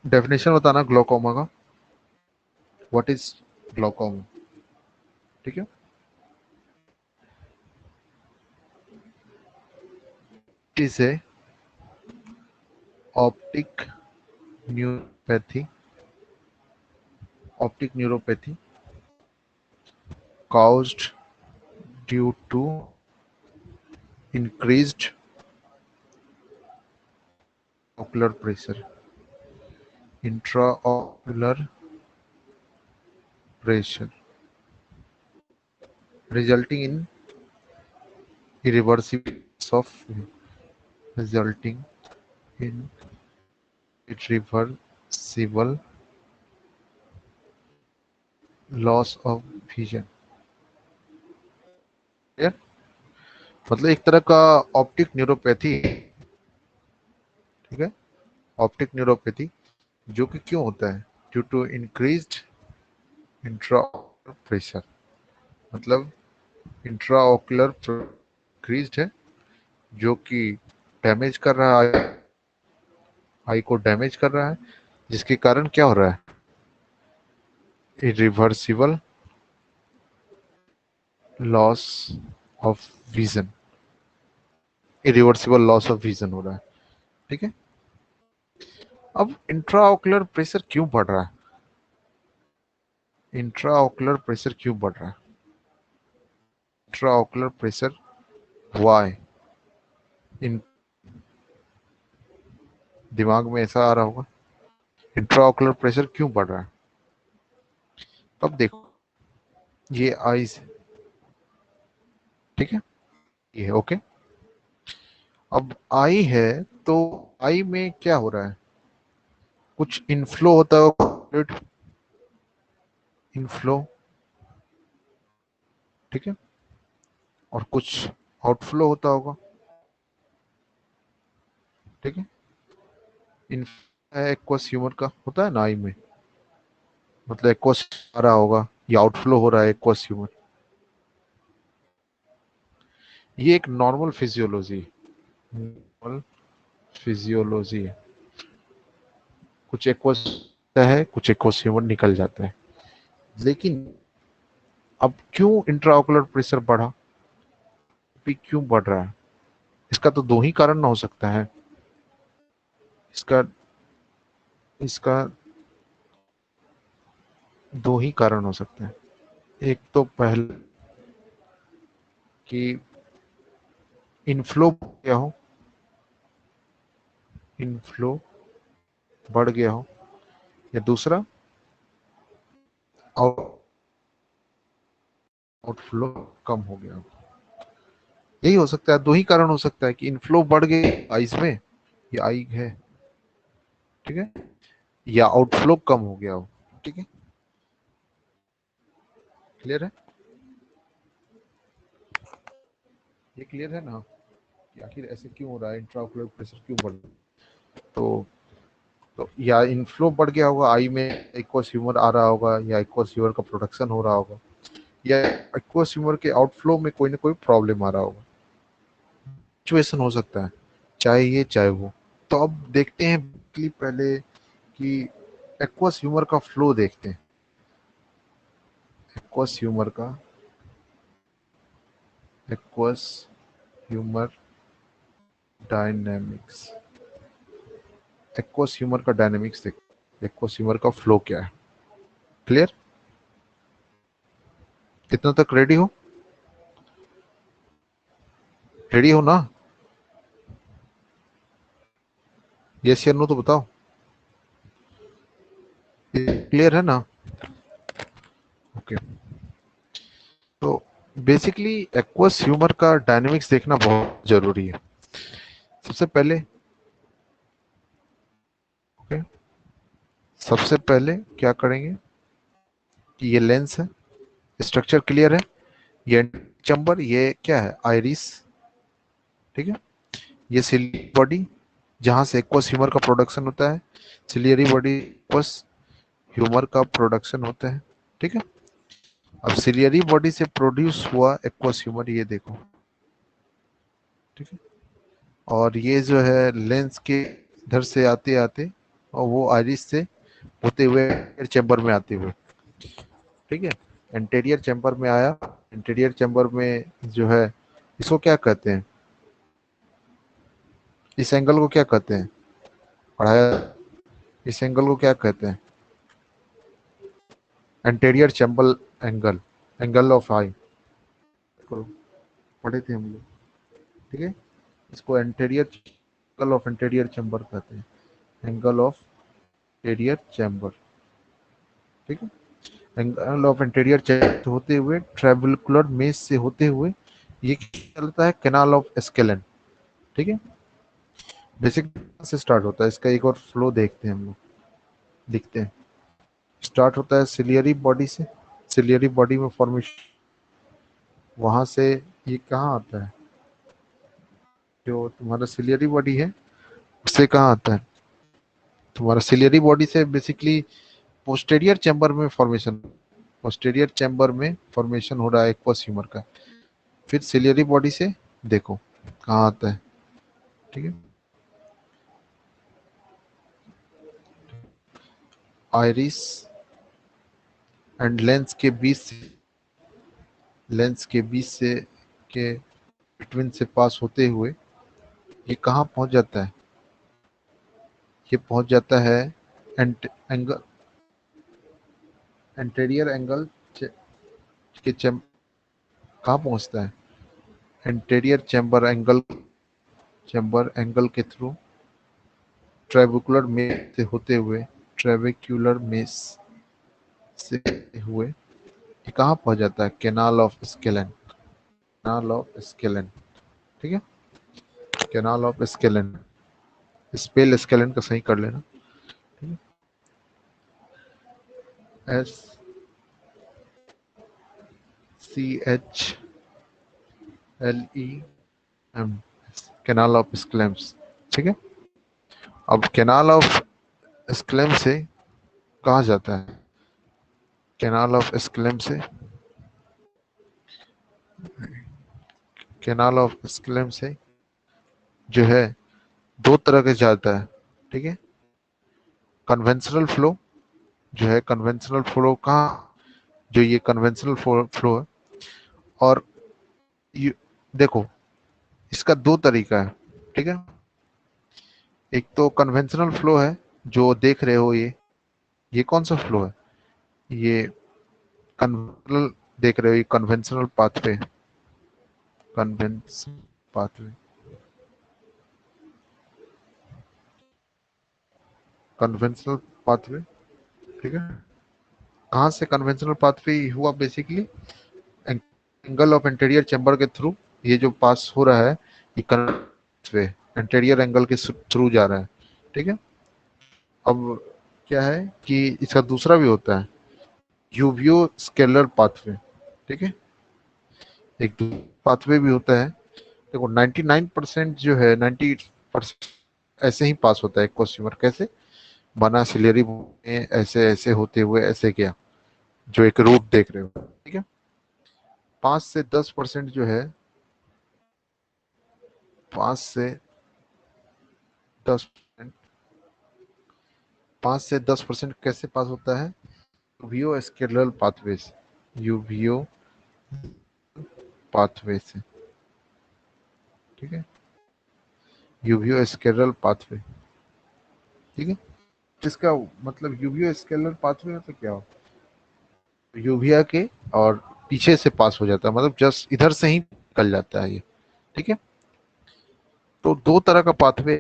Definition बताना glaucoma का, what is glaucoma. ठीक है, it is a optic neuropathy, optic neuropathy caused due to increased ocular pressure, intraocular pressure, resulting in irreversible loss of resulting in irreversible loss of vision। Clear, मतलब एक तरह का optic neuropathy. ठीक है, optic neuropathy जो कि क्यों होता है, due to increased intraocular pressure, मतलब इंट्राऑकुलर इंक्रीज्ड है जो कि डैमेज कर रहा है, आई को डैमेज कर रहा है, जिसके कारण क्या हो रहा है, irreversible loss of vision, irreversible loss of vision हो रहा है। ठीक है, अब इंट्राऑकुलर प्रेशर क्यों बढ़ रहा है, इंट्राऑकुलर प्रेशर क्यों बढ़ रहा है, इंट्राऑकुलर प्रेशर वाई, इन दिमाग में ऐसा आ रहा होगा, इंट्राऑकुलर प्रेशर क्यों बढ़ रहा है। अब देखो, ये आईज, ठीक है, ये ओके। अब आई है तो आई में क्या हो रहा है, कुछ इनफ्लो होता है, फ्लूइड इनफ्लो, ठीक है, और कुछ आउटफ्लो होता होगा। ठीक है, इन एक्वस ह्यूमर का होता है ना आई में, मतलब एक्वस आ रहा होगा या आउटफ्लो हो रहा है एक्वस ह्यूमर। ये एक नॉर्मल फिजियोलॉजी, नॉर्मल फिजियोलॉजी है, कुछ एक्वस है, कुछ एक्वस ह्यूमर निकल जाता है। लेकिन अब क्यों इंट्राओकुलर प्रेशर बढ़ा, भी क्यों बढ़ रहा है, इसका तो दो ही कारण ना हो सकता है, इसका इसका दो ही कारण हो सकते हैं। एक तो पहले कि इनफ्लो क्या हो, इनफ्लो बढ़ गया हो, या दूसरा आउटफ्लो कम हो गया हो। यही हो सकता है, दो ही कारण हो सकता है कि इनफ्लो बढ़ गए आइज में, या आई है, ठीक है, या आउटफ्लो कम हो गया हो। ठीक है, क्लियर है, ये क्लियर है ना कि आखिर ऐसे क्यों हो रहा है, इंट्राओकुलर प्रेशर क्यों बढ़ रहा है। तो या इनफ्लो बढ़ गया होगा, आई में एक्वस ह्यूमर आ रहा होगा, या एक्वस ह्यूमर का प्रोडक्शन हो रहा होगा, या एक्वस ह्यूमर के आउटफ्लो में कोई ना कोई प्रॉब्लम आ रहा होगा। सिचुएशन हो सकता है, चाहे ये चाहे वो। तो अब देखते हैं पहले कि एक्वस ह्यूमर का फ्लो देखते हैं, एक्वस ह्यूमर का, aqueous humour dynamics, aqueous humour का डायनेमिक्स देख, एक्वस ह्यूमर का फ्लो क्या है। क्लियर, कितना तक रेडी हो, रेडी हो ना, यस या नो तो बताओ, क्लियर है ना। ओके, तो बेसिकली एक्वस ह्यूमर का डायनेमिक्स देखना बहुत जरूरी है। सबसे पहले, ओके, सबसे पहले क्या करेंगे कि ये लेंस है, स्ट्रक्चर क्लियर है, ये चैम्बर, ये क्या है, आइरिस, ठीक है, ये सिलियरी बॉडी जहां से एक्वस ह्यूमर का प्रोडक्शन होता है, सिलियरी बॉडी एक्वस ह्यूमर का प्रोडक्शन होता है। ठीक है, अब सिलियरी बॉडी से प्रोड्यूस हुआ एक्वस ह्यूमर, ये देखो, ठीक है, और ये जो है लेंस के इधर से आते आते और वो आइरिस से होते हुए चैम्बर में आते हुए, ठीक है, एंटीरियर चैम्बर में आया। एंटीरियर चैम्बर में जो है, इसको क्या कहते हैं, इस एंगल को क्या कहते हैं, पढ़ाया, इस एंगल को क्या कहते हैं, anterior chamber angle, angle of eye, करो, पढ़े थे हम लोग, ठीक है। इसको anterior angle of anterior chamber कहते हैं, एंगल ऑफ एंटीरियर चैम्बर, ठीक है। एंगल ऑफ इंटीरियर चेस्ट होते हुए ट्रेबुलर मेस से होते हुए ये चलता है कैनाल ऑफ एस्केलन, ठीक है। बेसिक से स्टार्ट होता है, इसका एक और फ्लो देखते हैं हम लोग, दिखते हैं। स्टार्ट होता है सिलियरी बॉडी से, सिलियरी बॉडी में फॉर्मेशन, वहां से ये कहाँ आता है, जो तुम्हारा सिलियरी बॉडी है उससे कहाँ आता है, तुम्हारा सिलियरी बॉडी से बेसिकली पोस्टेरियर चैम्बर में फॉर्मेशन, पोस्टेरियर चैम्बर में फॉर्मेशन हो रहा है एक्वस ह्यूमर का। फिर सिलियरी बॉडी से देखो कहाँ आता है, ठीक है। आइरिस एंड लेंस के बीच से, लेंस के बीच से के बिटवीन से पास होते हुए ये कहाँ पहुंच जाता है, ये पहुंच जाता है एंगल, एंटीरियर एंगल के कहाँ पहुंचता है, anterior chamber angle, chamber angle के थ्रू ट्रेबिकुलर मेस से होते हुए, ट्रेबिकुलर मेस से हुए ये कहाँ पहुंच जाता है, canal of scalene, canal of scalene, ठीक है, canal of scalene, spell scalene का सही कर लेना, ठीक है, SCHLEM, कैनाल ऑफ स्क्लेम्स, ठीक है। अब कैनाल ऑफ स्क्लेम से कहा जाता है, कैनाल ऑफ स्क्लेम से, कैनाल ऑफ स्क्लेम से जो है दो तरह के जाता है, ठीक है। कन्वेंशनल फ्लो जो है, कन्वेंशनल फ्लो कहाँ, जो ये कन्वेंशनल फ्लो है, और ये देखो इसका दो तरीका है, ठीक है। एक तो कन्वेंशनल फ्लो है जो देख रहे हो, ये कौन सा फ्लो है, ये कन्वेंशनल देख रहे हो, ये conventional pathway, conventional pathway, conventional pathway, ठीक है। कहाँ से कन्वेंशनल पाथवे हुआ, basically angle of interior chamber के थ्रू ये जो पास हो रहा है, ये पाथवे इंटीरियर एंगल के थ्रू जा रहा है, ठीक है। अब क्या है कि इसका दूसरा भी होता है, यूवियो स्केलर पाथवे, ठीक है, एक पाथवे भी होता है। देखो 99% जो है, 90% ऐसे ही पास होता है क्वेश्चन, कैसे बना सिलेरी में ऐसे ऐसे होते हुए ऐसे क्या, जो एक रूट देख रहे हो, ठीक है। 5 से 10% जो है, 5 से 10%, 5 से 10% कैसे पास होता है, यूवीओ स्केलर पाथवे से, यूवीओ पाथवे से, ठीक है, यूवीओ स्केलर पाथवे, ठीक है। जिसका मतलब यूवीओ स्केलर पाथवे मतलब क्या हो, यूविया के और पीछे से पास हो जाता है, मतलब जस्ट इधर से ही निकल जाता है ये, ठीक है। तो दो तरह का पाथवे,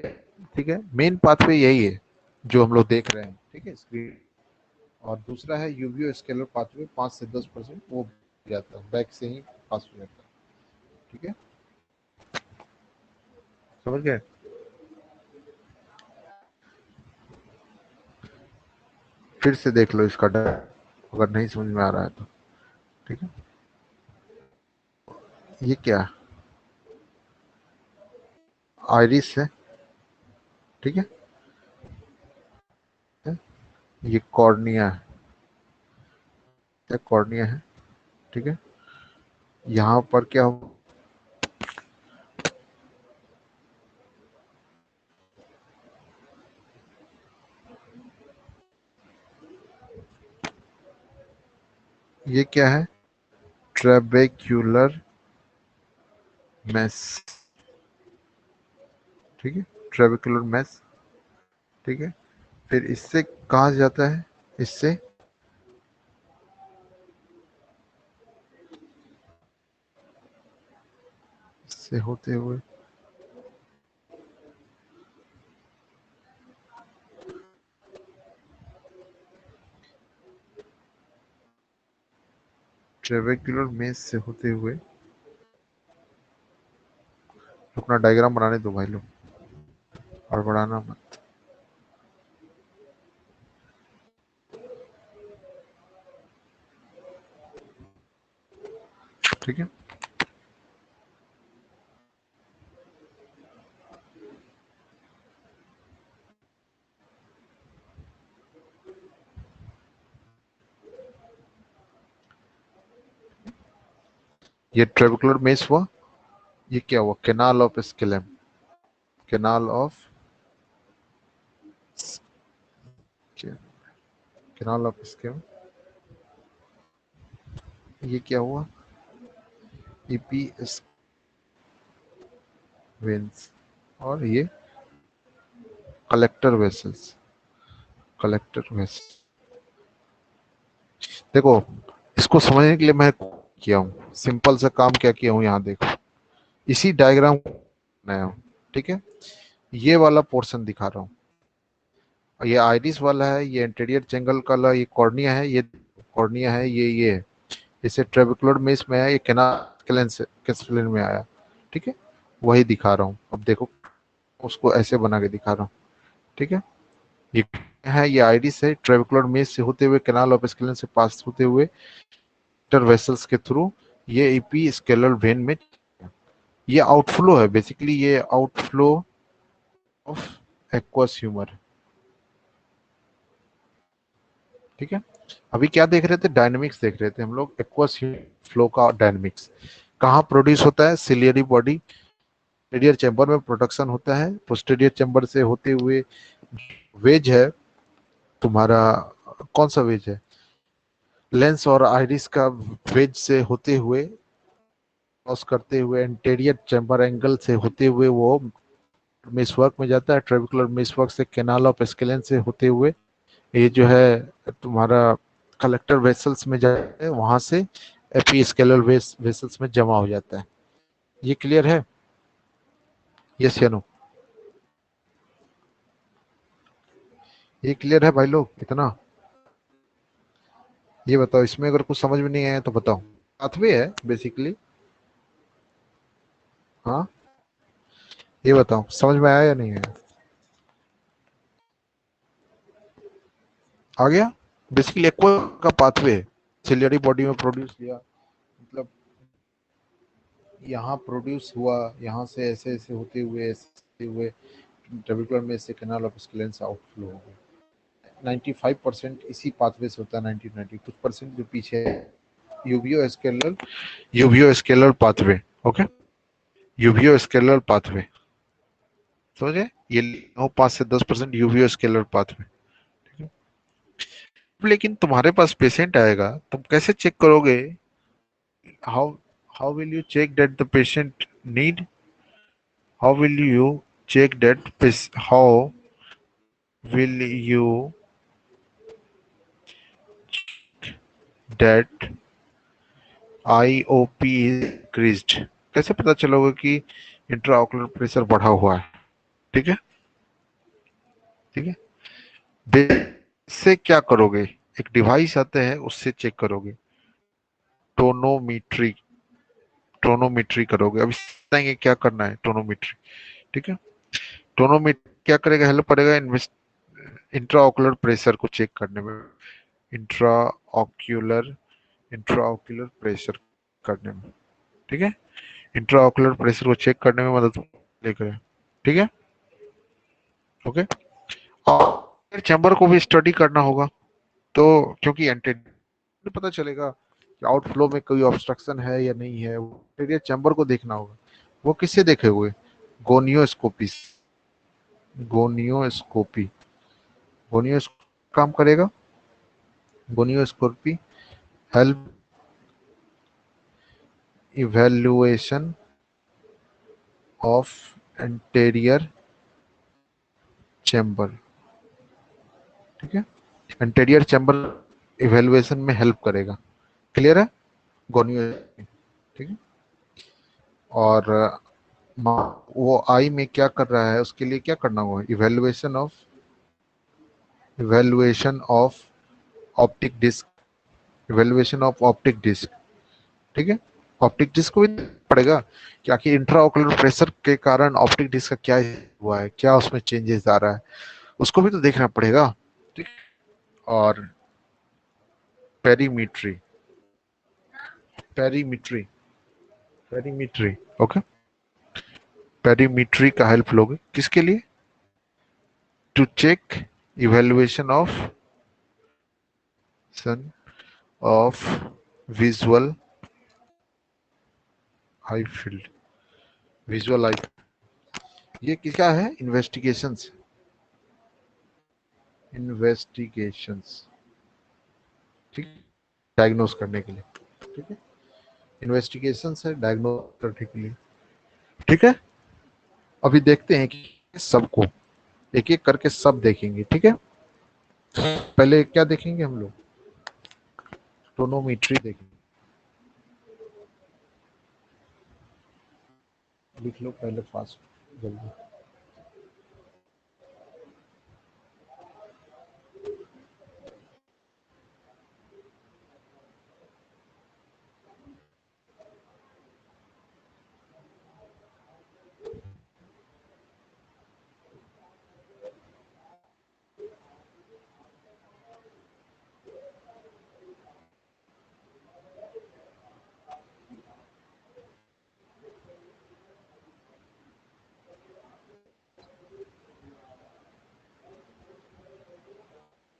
ठीक है, मेन पाथवे यही है जो हम लोग देख रहे हैं, ठीक है, स्क्रीन। और दूसरा है यूवीओ स्केलर पाथवे, 5 से 10% वो जाता है, बैक से ही पास हो जाता है, ठीक है, समझ गए। फिर से देख लो इसका डर, अगर नहीं समझ में आ रहा है तो, ठीक है। ये क्या, आइरिस है, ठीक है, ये कॉर्निया है, कॉर्निया है, ठीक है। यहाँ पर क्या हो, ये क्या है? ट्रेबेक्युलर मैस, ठीक है, ट्रेबेक्युलर मैस, ठीक है। फिर इससे कहा जाता है, इससे इससे होते हुए ट्रेबेक्युलर मेस से होते हुए, अपना डायग्राम बनाने दो भाई लोग, और बढ़ाना मत, ठीक है। ये ट्रेबेक्युलर मेस हुआ, ये क्या हुआ? Canal of Schlemm, canal of, canal of Schlemm, ये क्या हुआ? ईपी वेंस, और ये कलेक्टर वेसल्स, कलेक्टर वेसल्स। देखो, इसको समझने के लिए मैं किया हूँ सिंपल सा काम, क्या किया हूँ यहाँ देखो, इसी डायग्राम को बनाया हूँ, ठीक है। ये वाला पोर्शन दिखा रहा हूँ, ये आइरिस वाला है, ये एंटीरियर चैंगल का, ये कॉर्निया है, ये कॉर्निया है, ये है। जैसे ट्रेबेकुलर में इसमें आया, ये कैनाल में आया, ठीक है। वही दिखा रहा हूँ, अब देखो उसको ऐसे बना के दिखा रहा हूँ, ठीक है। ये है, ये आइरिस है, ट्रेबेकुलर मेस से होते हुए कैनाल ऑफ स्केलन से पास होते हुए वेसल्स के थ्रू ये ईपी स्केलर वेन में, ये आउटफ्लो है बेसिकली, ये आउटफ्लो ऑफ एक्वस ह्यूमर, ठीक है। अभी क्या देख रहे थे? डायनेमिक्स देख रहे थे हम लोग, एक्वस फ्लो का डायनेमिक्स। कहाँ प्रोड्यूस होता है? सिलियरी बॉडी, पोस्टीरियर चैम्बर में प्रोडक्शन होता है, पोस्टीरियर चैम्बर से होते हुए वेज है तुम्हारा, कौन सा वेज है? लेंस और आइरिस का वेज से होते हुए, क्रॉस करते हुए एंटीरियर चैम्बर एंगल से होते हुए वो मेसवर्क में जाता है, ट्रेबिकुलर मेसवर्क से कैनाल ऑफ एस्केलेन से होते हुए ये जो है तुम्हारा कलेक्टर वेसल्स में जाता है, वहां से एपीस्केलर वेसल्स में जमा हो जाता है। ये क्लियर है? यस या नो? ये क्लियर है भाई लोग इतना? ये बताओ, इसमें अगर कुछ समझ में नहीं आया तो बताओ। पाथवे है बेसिकली। हाँ, ये बताओ समझ में आया या नहीं आया? आ गया? बेसिकली एक्वा का पाथवे है, सिलियरी बॉडी में प्रोड्यूस किया, मतलब यहाँ प्रोड्यूस हुआ, यहाँ से ऐसे ऐसे होते हुए, ऐसे हुए ट्रेबिकुलर में से कैनाल ऑफ स्केलेन से आउटफ्लो हो गया। 95% इसी पाथवे से होता है, 1990 कुछ परसेंट जो पीछे है uveoscleral pathway, okay, uveoscleral pathway, समझे? ये 5 से 10% यूवियो स्केलर पाथवे, ठीक है। लेकिन तुम्हारे पास पेशेंट आएगा, तुम कैसे चेक करोगे? How how will you check that the patient need, how will you check that how will you that IOP is increased? कैसे पता चलोगे कि इंट्राऑकुलर प्रेशर बढ़ा हुआ है? ठीक है, ठीक है। से क्या करोगे? एक डिवाइस आते हैं, उससे चेक करोगे, टोनोमीट्री, टोनोमीट्री करोगे। अभी बताएंगे क्या करना है टोनोमीट्री, ठीक है। टोनोमीट्री क्या करेगा? हेल्प करेगा इंट्राऑकुलर प्रेशर को चेक करने में, इंट्रा ऑक्यूलर इंट्राऑक्यूलर प्रेशर करने में, ठीक है। इंट्राऑक्यूलर प्रेशर को चेक करने में मदद लेकर, ठीक है, ओके। और चैम्बर को भी स्टडी करना होगा, तो क्योंकि एंटीरियर पता चलेगा कि आउटफ्लो में कोई ऑब्स्ट्रक्शन है या नहीं है, एंटीरियर चैम्बर को देखना होगा। वो किससे देखे हुए? गोनियोस्कोपी, गोनियोस्कोपी, गोनियोस्कोपी काम करेगा, gonioscopy help evaluation of anterior chamber, ठीक है। एंटीरियर चैम्बर इवेल्युएशन में हेल्प करेगा। क्लियर है गोनियो, ठीक है। और वो आई में क्या कर रहा है, उसके लिए क्या करना होगा, evaluation of optic disc, evaluation of optic disc, ठीक है। ऑप्टिक डिस्क को भी पड़ेगा कि आखिर इंट्राओकुलर प्रेशर के कारण ऑप्टिक डिस्क का क्या हुआ है, क्या उसमें चेंजेस आ रहा है, उसको भी तो देखना पड़ेगा, ठीक। और पेरीमीट्री, पेरीमीट्री, पेरीमीट्री, ओके। पेरीमीट्री का हेल्प लोगे किसके लिए, to check evaluation of visual eye field, visual eye, ये क्या है, इन्वेस्टिगेशंस, इन्वेस्टिगेशंस, ठीक, डायग्नोस करने के लिए, ठीक है। इन्वेस्टिगेशंस है डायग्नोस करने के लिए, ठीक है। अभी देखते हैं कि सबको एक एक करके सब देखेंगे, ठीक है। पहले क्या देखेंगे हम लोग, टोनोमीट्री देखेंगे। लिख लो पहले फास्ट जल्दी।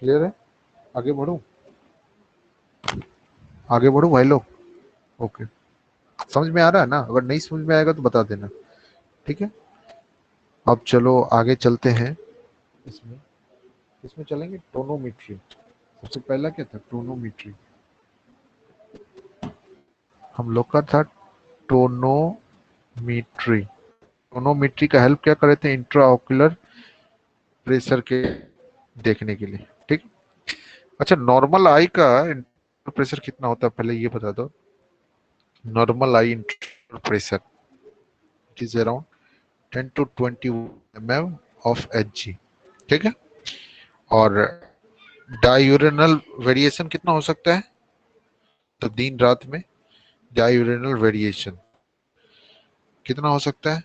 क्लियर है, आगे बढ़ूं, आगे बढ़ूं भाई लोग, ओके। समझ में आ रहा है ना, अगर नहीं समझ में आएगा तो बता देना, ठीक है। अब चलो आगे चलते हैं, इसमें इसमें चलेंगे टोनोमीट्री। सबसे पहला क्या था, टोनोमीट्री, हम लोग का था टोनोमीट्री। टोनोमीट्री का हेल्प क्या करे थे, इंट्राओकुलर प्रेशर के देखने के लिए, ठीक। अच्छा, नॉर्मल आई का प्रेशर कितना होता है पहले ये बता दो, normal I pressure it is around 10 to 20 mm of Hg, ठीक है। और डायूरेनल वेरिएशन कितना हो सकता है, तो दिन रात में डायूरेनल वेरिएशन कितना हो सकता है,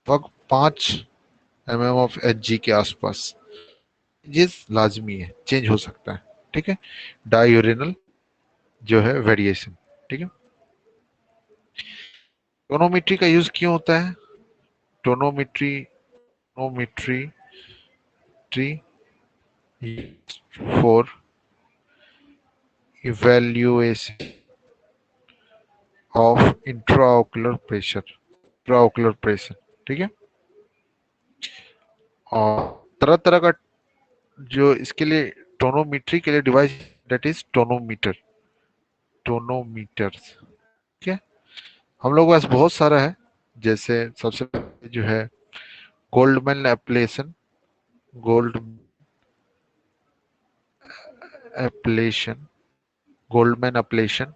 लगभग 5 mm ऑफ Hg के आसपास, ये लाजमी है, चेंज हो सकता है, ठीक है, डायूरेनल जो है वेरिएशन, ठीक है। टोनोमेट्री का यूज क्यों होता है, tonometry, tonometry tree for evaluation of intraocular pressure, intraocular pressure, ठीक है। और तरह तरह का जो इसके लिए टोनोमीट्री के लिए डिवाइस, दैट इज टोनोमीटर, टोनोमीटर्स, ठीक है। हम लोग के पास बहुत सारा है, जैसे सबसे पहले जो है Goldmann applanation, gold applanation, Goldmann applanation,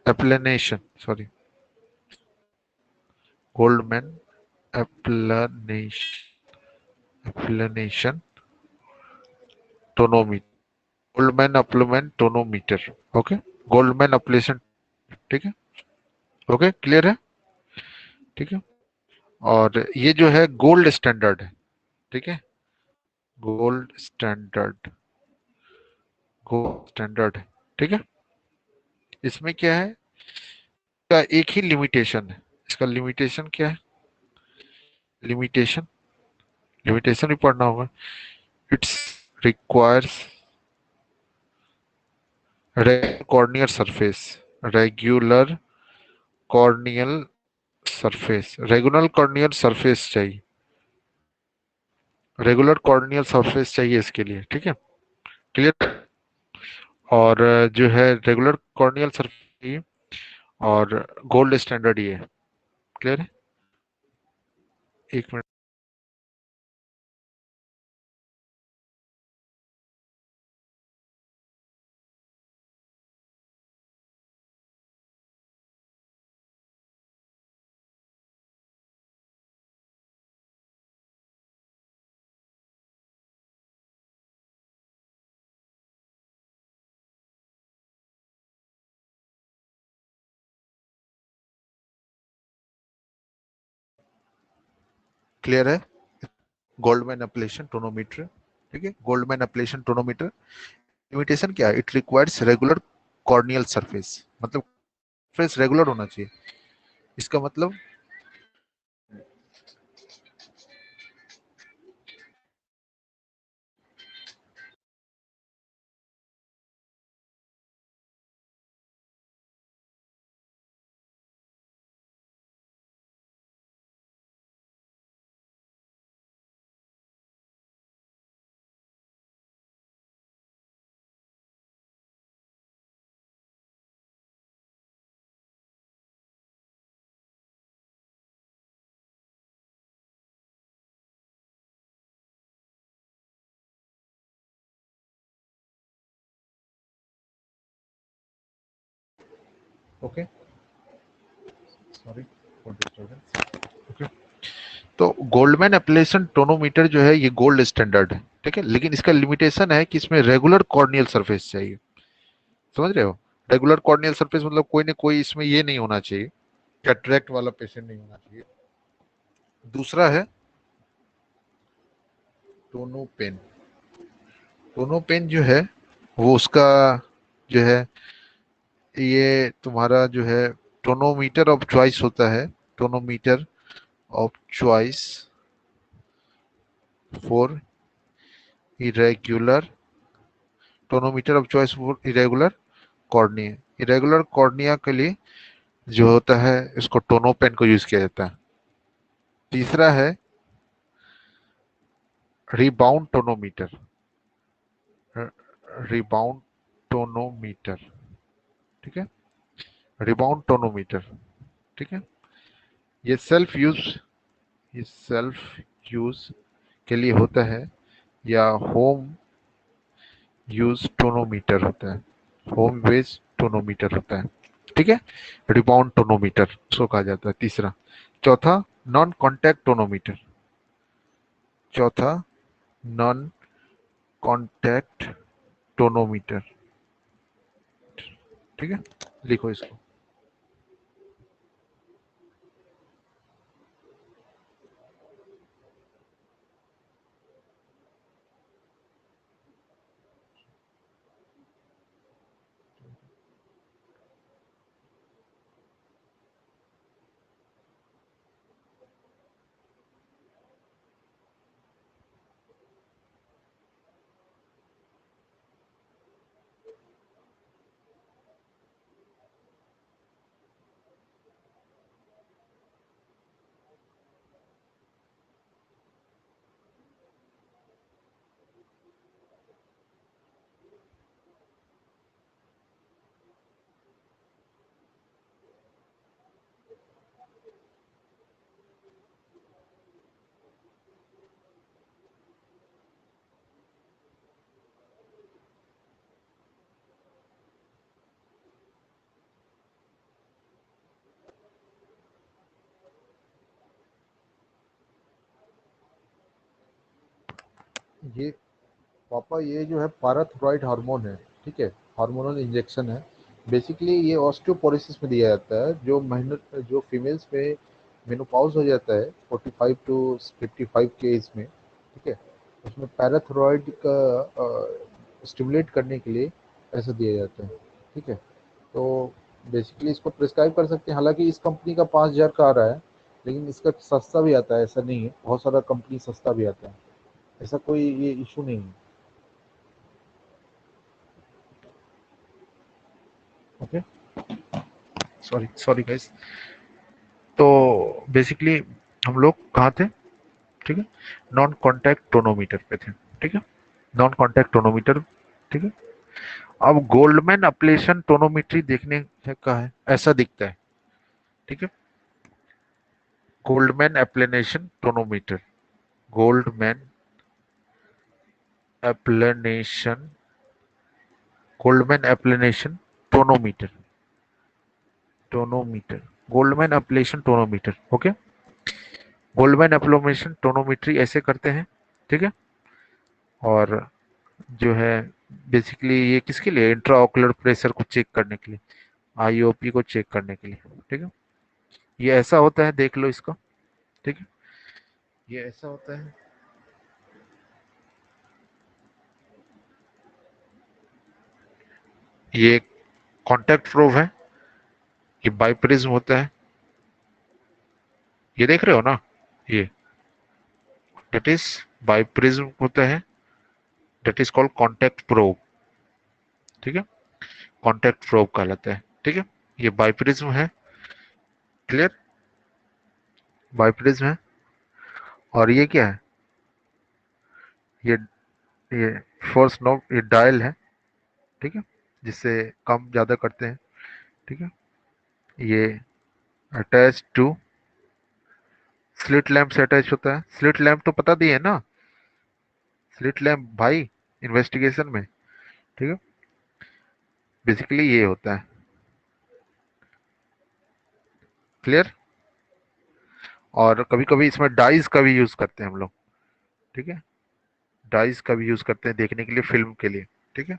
applanation, sorry, Goldmann applanation, applanation tonometer, Goldmann applanation tonometer, okay, Goldmann applanation, ठीक है, ओके, क्लियर है, ठीक है। और ये जो है गोल्ड स्टैंडर्ड है, ठीक है, गोल्ड स्टैंडर्ड, गोल्ड स्टैंडर्ड है, ठीक है। इसमें क्या है, इसका एक ही लिमिटेशन है, इसका लिमिटेशन क्या है, लिमिटेशन, लिमिटेशन भी पढ़ना होगा, it's requires corneal surface, regular corneal surface, regular corneal surface चाहिए, रेगुलर कॉर्नियल सरफेस चाहिए इसके लिए, ठीक है, क्लियर। और जो है रेगुलर कॉर्नियल सरफेस, और गोल्ड स्टैंडर्ड ये है। क्लियर है? एक मिनट। क्लियर है? Goldmann applanation tonometer. ठीक है, गोल्डमैन एप्लेशन टोनोमीटर लिमिटेशन क्या है? It requires regular corneal surface, मतलब सरफेस रेगुलर होना चाहिए। इसका मतलब okay, sorry for disturbance. Okay, तो गोल्डमैन एप्लेशन टोनोमीटर जो है ये गोल्ड स्टैंडर्ड है। ठीक है, लेकिन इसका लिमिटेशन है कि इसमें रेगुलर कॉर्नियल सरफेस चाहिए। समझ रहे हो? रेगुलर कॉर्नियल सरफेस मतलब कोई ना कोई इसमें ये नहीं होना चाहिए, कैटरेक्ट वाला पेशेंट नहीं होना चाहिए। दूसरा है टोनो पेन। टोनो पेन जो है वो उसका जो है ये तुम्हारा जो है टोनोमीटर ऑफ चॉइस होता है। Tonometer of choice for irregular, tonometer of choice for irregular cornea. Irregular cornea के लिए जो होता है इसको टोनो पेन को यूज किया जाता है। तीसरा है रिबाउंड टोनोमीटर। Rebound tonometer. ठीक है, रिबाउंड टोनोमीटर। ठीक है, ये सेल्फ यूज, ये सेल्फ यूज के लिए होता है या होम यूज टोनोमीटर होता है। होम बेस्ड टोनोमीटर होता है। ठीक है, रिबाउंड टोनोमीटर उसको कहा जाता है। तीसरा, चौथा नॉन कॉन्टैक्ट टोनोमीटर। चौथा नॉन कॉन्टैक्ट टोनोमीटर। ठीक है, लिखो इसको। ये पापा ये जो है पाराथायरॉइड हार्मोन है। ठीक है, हार्मोनल इंजेक्शन है। बेसिकली ये ऑस्टियोपोरोसिस में दिया जाता है, जो महीने जो फीमेल्स में मेनोपॉज हो जाता है 45 टू 55 के एज में। ठीक है, उसमें पैराथायरॉइड का स्टिमुलेट करने के लिए ऐसा दिया जाता है। ठीक है, तो बेसिकली इसको प्रिस्क्राइब कर सकते हैं। हालांकि इस कंपनी का 5,000 का आ रहा है, लेकिन इसका सस्ता भी आता है, ऐसा नहीं है। बहुत सारा कंपनी सस्ता भी आता है, ऐसा कोई ये इशू नहीं है। Okay, sorry sorry guys. तो बेसिकली हम लोग कहाँ थे? ठीक है, नॉन कॉन्टैक्ट टोनोमीटर पे थे। ठीक है, नॉन कॉन्टैक्ट टोनोमीटर। ठीक है, अब गोल्डमैन एप्लेशन टोनोमेट्री देखने का है, ऐसा दिखता है। ठीक है, Goldmann applanation tonometer, Goldmann applanation, Goldmann applanation tonometer, tonometer, Goldmann applanation tonometer. Okay, Goldmann applanation tonometry ऐसे करते हैं। ठीक है, और जो है बेसिकली ये किसके लिए, इंट्राओकुलर प्रेशर को चेक करने के लिए, आईओपी को चेक करने के लिए। ठीक है, ये ऐसा होता है, देख लो इसको। ठीक है, ये ऐसा होता है। ये कॉन्टैक्ट प्रोब है, ये बाइप्रिज्म होता है, ये देख रहे हो ना, ये डेट इज बाइप्रिज्म होता है, that is called contact probe. ठीक है, कॉन्टैक्ट प्रोब कहलाता है। ठीक है, ये बाइप्रिज्म है, क्लियर, बाइप्रिज्म है। और ये क्या है, ये ये फोर्स नॉब, ये डायल है। ठीक है, जिससे कम ज्यादा करते हैं। ठीक है, ये अटैच टू स्लिट लैंप से अटैच होता है। स्लिट लैंप तो पता दिए ना, स्लिट लैंप भाई, इन्वेस्टिगेशन में। ठीक है, बेसिकली ये होता है, क्लियर। और कभी कभी इसमें डाइस का भी यूज करते हैं हम लोग। ठीक है, डाइस का भी यूज करते हैं देखने के लिए, फिल्म के लिए। ठीक है,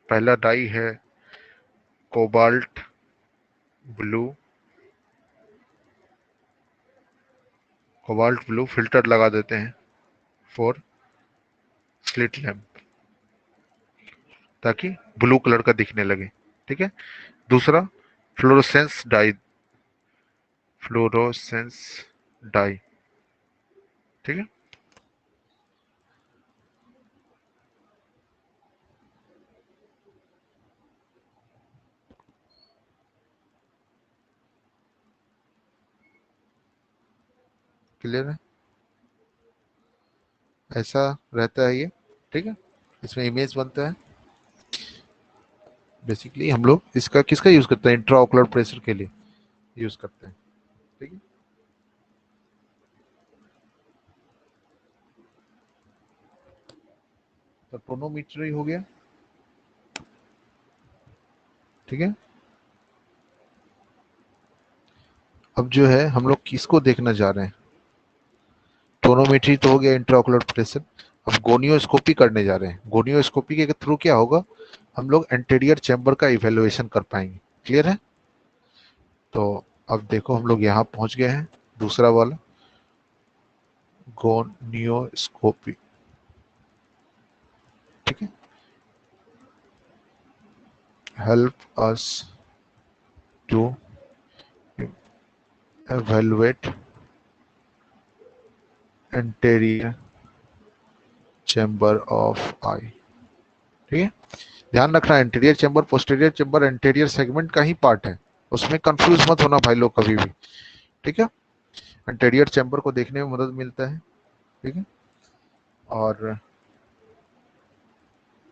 पहला डाई है cobalt blue, cobalt blue filter लगा देते हैं फॉर स्लिट लैंप, ताकि ब्लू कलर का दिखने लगे। ठीक है, दूसरा फ्लोरोसेंस डाई, फ्लोरोसेंस डाई। ठीक है, क्लियर है, ऐसा रहता है ये। ठीक है, इसमें इमेज बनता है। बेसिकली हम लोग इसका किसका यूज करते हैं, इंट्राओकुलर प्रेशर के लिए यूज करते हैं। ठीक है, तो टोनोमीटर ही हो गया। ठीक है, अब जो है हम लोग किसको देखना जा रहे हैं, टोनोमेट्री तो हो गया, इंट्राओकुलर प्रेशर। अब गोनियोस्कोपी करने जा रहे हैं। गोनियोस्कोपी के थ्रू क्या होगा, हम लोग एंटीरियर चैम्बर का इवेल्युएशन कर पाएंगे। क्लियर है, तो अब देखो हम लोग यहाँ पहुंच गए हैं, दूसरा वाला गोनियोस्कोपी। ठीक है, help us to evaluate anterior chamber of eye। ठीक है, ध्यान रखना, anterior chamber posterior chamber anterior segment का ही पार्ट है, उसमें कंफ्यूज मत होना भाई लोग कभी भी। ठीक है, एंटीरियर चैम्बर को देखने में मदद मिलता है। ठीक है, और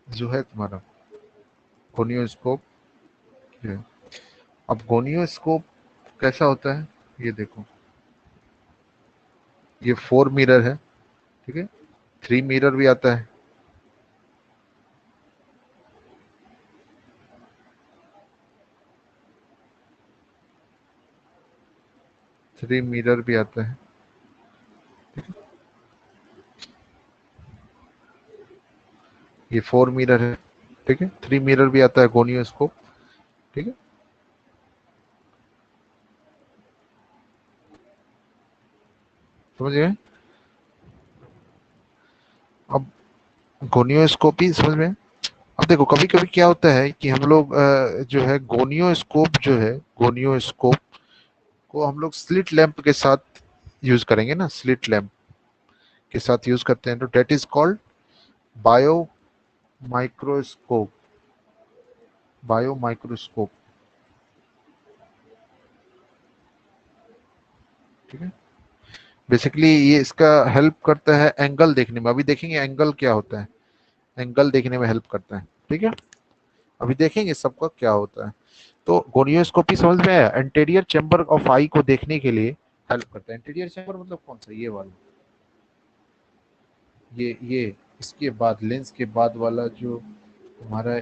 जो है तुम्हारा गोनियोस्कोप है। अब गोनियोस्कोप कैसा होता है, ये देखो, ये 4 मिरर है। ठीक है, 3 मिरर भी आता है। 3 मिरर भी आता है। ये 4 मिरर है। ठीक है, 3 मिरर भी आता है गोनियोस्कोप। ठीक है, समझ गए। अब गोनियोस्कोपी समझ में। अब देखो कभी कभी क्या होता है कि हम लोग जो है गोनियोस्कोप, जो है गोनियोस्कोप को हम लोग स्लिट लैंप के साथ यूज करेंगे ना, स्लिट लैंप के साथ यूज करते हैं, तो that is called biomicroscope, biomicroscope. ठीक है, बेसिकली ये इसका हेल्प करता है एंगल देखने में। अभी देखेंगे एंगल क्या होता है। एंगल देखने में हेल्प करता है। ठीक है, अभी देखेंगे सबका क्या होता है। तो गोनियोस्कोपी समझ में आया, एंटीरियर चेंबर ऑफ आई को देखने के लिए हेल्प करता है। एंटीरियर चेंबर मतलब कौन सा, ये वाला, ये इसके बाद लेंस के बाद वाला जो हमारा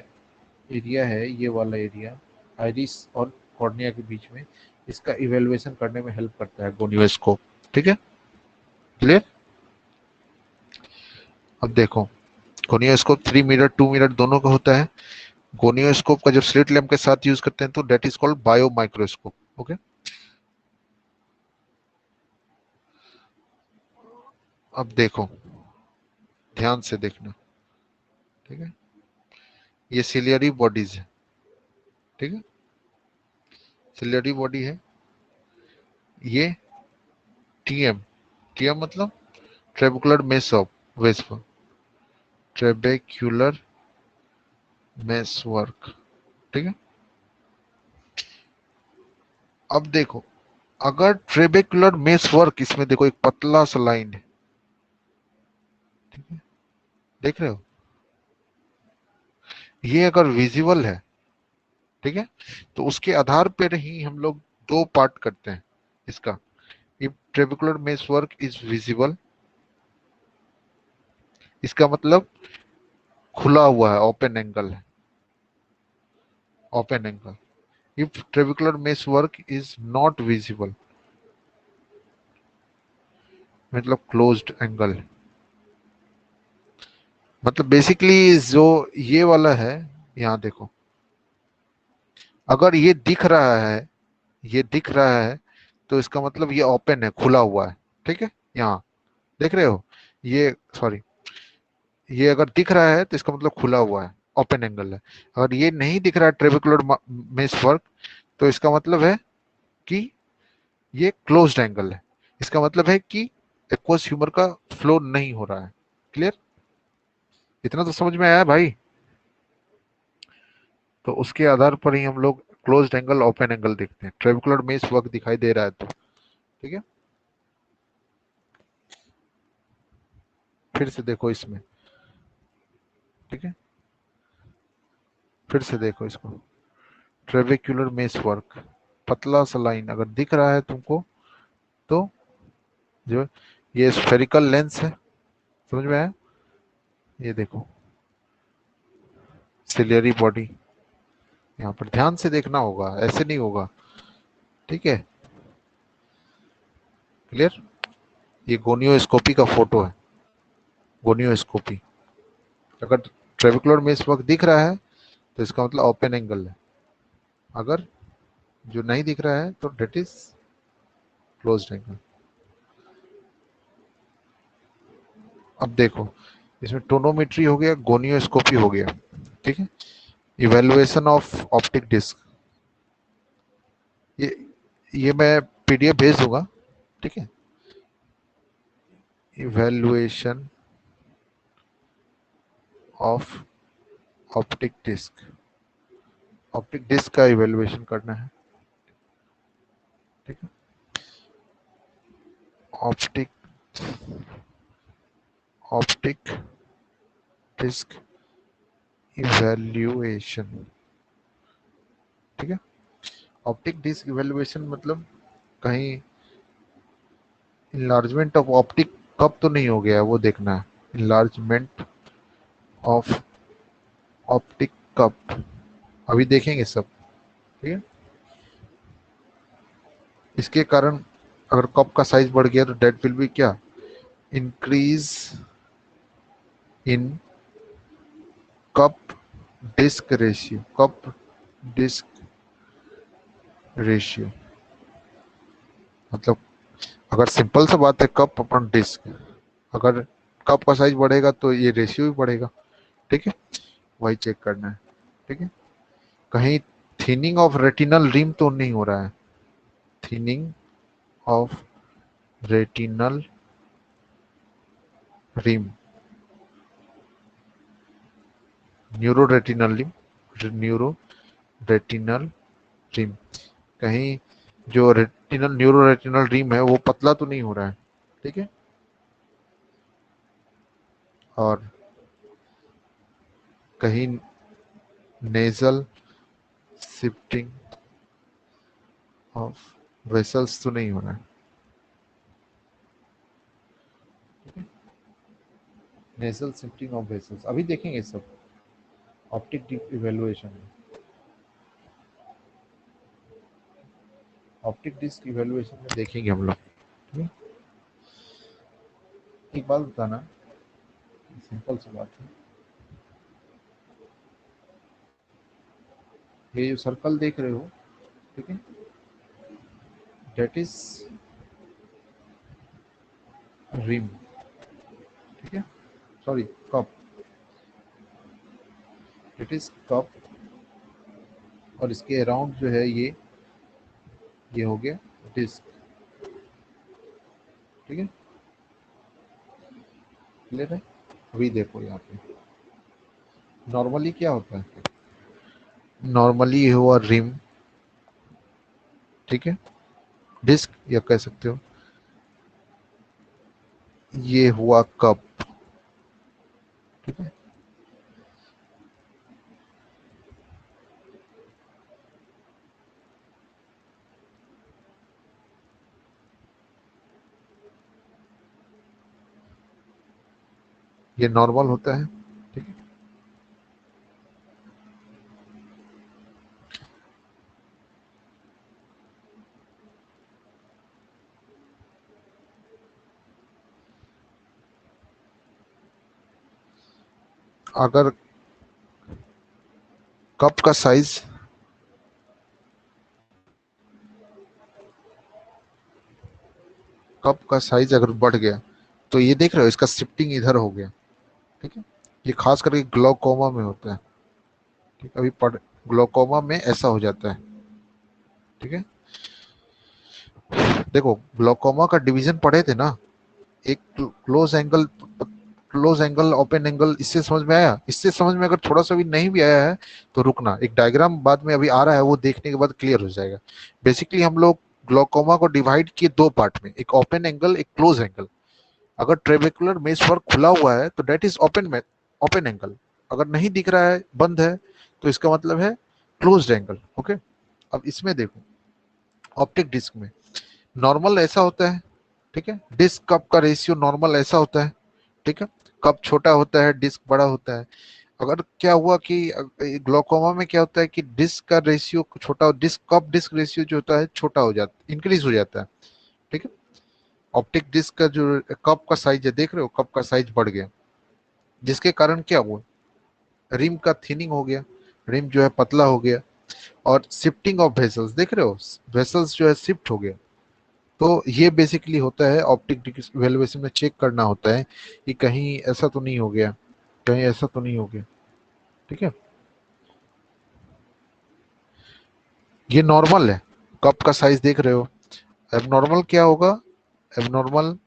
एरिया है, ये वाला एरिया आइरिस और कॉर्निया के बीच में, इसका इवेल्युएशन करने में हेल्प करता है गोनियोस्कोप। ठीक है, क्लियर। अब देखो, गोनियोस्कोप 3 मिरर 2 मिरर दोनों का होता है। गोनियोस्कोप का जब स्लिट लैम्प के साथ यूज करते हैं तो that is called biomicroscope. Okay, अब देखो, ध्यान से देखना। ठीक है, ये सिलियरी बॉडीज है। ठीक है, सिलियरी बॉडी है। ये टीएम, टीएम मतलब ट्रेबेकुलर मेश ऑफ वेस्प, ट्रेबेक्युलर मेश वर्क। ठीक है, अब देखो, अगर ट्रेबेकुलर मेश वर्क, इसमें देखो एक पतला सा लाइन है। ठीक है, देख रहे हो, ये अगर विजिबल है, ठीक है, तो उसके आधार पर ही हम लोग दो पार्ट करते हैं इसका। If trabecular meshwork is visible, इसका मतलब खुला हुआ है, ओपन एंगल है, open angle. If trabecular meshwork is not visible, मतलब क्लोज्ड एंगल। मतलब बेसिकली जो ये वाला है, यहाँ देखो, अगर ये दिख रहा है, ये दिख रहा है, तो इसका मतलब ये ओपन है, खुला हुआ है। ठीक है, यहाँ देख रहे हो, ये सॉरी, ये अगर दिख रहा है तो इसका मतलब खुला हुआ है, ओपन एंगल है। अगर ये नहीं दिख रहा है ट्रेबेकुलर मेश वर्क, तो इसका मतलब है कि ये क्लोज्ड एंगल है। इसका मतलब है कि एक्वस ह्यूमर का फ्लो नहीं हो रहा है। क्लियर, इतना तो समझ में आया भाई। तो उसके आधार पर ही हम लोग क्लोज्ड एंगल ओपन एंगल देखते हैं। ट्रेबेकुलर मेश वर्क दिखाई दे रहा है तो ठीक है, फिर से देखो इसमें। ठीक है, फिर से देखो इसको, ट्रेबेकुलर मेश वर्क, पतला सा लाइन अगर दिख रहा है तुमको, तो जो ये स्फेरिकल लेंस है, समझ में आया। ये देखो सिलियरी बॉडी, यहाँ पर ध्यान से देखना होगा, ऐसे नहीं होगा। ठीक है, क्लियर। ये गोनियोस्कोपी का फोटो है, गोनियोस्कोपी। अगर ट्रेबेकुलर मेश वर्क दिख रहा है तो इसका मतलब ओपन एंगल है। अगर जो नहीं दिख रहा है तो डेट इज क्लोज्ड एंगल। अब देखो, इसमें टोनोमेट्री हो गया, गोनियोस्कोपी हो गया। ठीक है, इवेल्युएशन ऑफ ऑप्टिक डिस्क, ये ये मैं पीडीएफ भेज दूंगा। ठीक है, evaluation of optic disc, optic disc का इवेल्युएशन करना है। ठीक है, ऑप्टिक ऑप्टिक डिस्क इवेल्युएशन। ठीक है, ऑप्टिक डिस्क इवेल्युएशन मतलब कहीं इनलार्जमेंट ऑफ ऑप्टिक कब तो नहीं हो गया है वो देखना है। इनलार्जमेंट ऑफ ऑप्टिक कप, अभी देखेंगे सब। ठीक है, इसके कारण अगर कप का साइज बढ़ गया तो डेट विल बी क्या, increase in cup disc ratio, cup disc ratio. मतलब अगर सिंपल सा बात है, कप अपॉन डिस्क, अगर कप का साइज बढ़ेगा तो ये रेशियो भी बढ़ेगा। ठीक है, वही चेक करना है। ठीक है, कहीं थिनिंग ऑफ रेटिनल रिम तो नहीं हो रहा है, thinning of retinal rim, neuro retinal rim, neuro retinal rim, कहीं जो रेटिनल न्यूरो रेटिनल रिम है वो पतला तो नहीं हो रहा है। ठीक है, और कहीं नेजल शिफ्टिंग ऑफ वेसल्स तो नहीं हो रहा है। नेजल शिफ्टिंग ऑफ वेसल्स अभी देखेंगे सब ऑप्टिक इवेल्युएशन में। ऑप्टिक डिस्क इवेल्युएशन में देखेंगे हम लोग। ठीक है? एक बात बताना, सिंपल सी बात है, ये जो सर्कल देख रहे हो, ठीक है, डेट इज रिम, ठीक है, sorry cup, it is cup, और इसके अराउंड जो है ये हो गया डिस्क। ठीक है, क्लियर है। अभी देखो यहाँ पे नॉर्मली क्या होता है, नॉर्मली ये हुआ रिम, ठीक है, डिस्क या कह सकते हो ये हुआ कप। ठीक है, ये नॉर्मल होता है। ठीक है, अगर कप का साइज, कप का साइज अगर बढ़ गया तो ये देख रहे हो इसका शिफ्टिंग इधर हो गया। ठीक है, ये खास करके ग्लोकोमा में होता है। ठीक है, अभी पढ़, ग्लोकोमा में ऐसा हो जाता है। ठीक है, देखो ग्लोकोमा का डिवीजन पढ़े थे ना, एक close angle, close angle, open angle, इससे समझ में आया। इससे समझ में अगर थोड़ा सा भी नहीं भी आया है तो रुकना, एक डायग्राम बाद में अभी आ रहा है वो देखने के बाद क्लियर हो जाएगा। बेसिकली हम लोग ग्लोकोमा को डिवाइड किए दो पार्ट में, एक ओपन एंगल एक क्लोज एंगल। अगर ट्रेबेकुलर मेशवर्क खुला हुआ है तो that is open, open angle. अगर नहीं दिख रहा है, बंद है, तो इसका मतलब है क्लोज्ड एंगल। ओके, अब इसमें देखो ऑप्टिक डिस्क में नॉर्मल ऐसा होता है। ठीक है, डिस्क कप का रेशियो नॉर्मल ऐसा होता है। ठीक है, कप छोटा होता है, डिस्क बड़ा होता है। अगर क्या हुआ कि ग्लोकोमा में क्या होता है कि डिस्क का रेशियो छोटा, डिस्क कप डिस्क रेशियो जो होता है छोटा हो जाता, इंक्रीज हो जाता है। ठीक है, ऑप्टिक डिस्क का जो कप का साइज है, देख रहे हो कप का साइज बढ़ गया, जिसके कारण क्या हुआ, रिम का थिनिंग हो गया, रिम जो है पतला हो गया, और शिफ्टिंग ऑफ वेसल्स देख रहे हो, वेसल्स जो है शिफ्ट हो गया। तो ये बेसिकली होता है ऑप्टिक इवेल्युएशन में, चेक करना होता है कि कहीं ऐसा तो नहीं हो गया, कहीं ऐसा तो नहीं हो गया। ठीक है, ये नॉर्मल है, कप का साइज देख रहे हो। एबनॉर्मल क्या होगा, एबनॉर्मल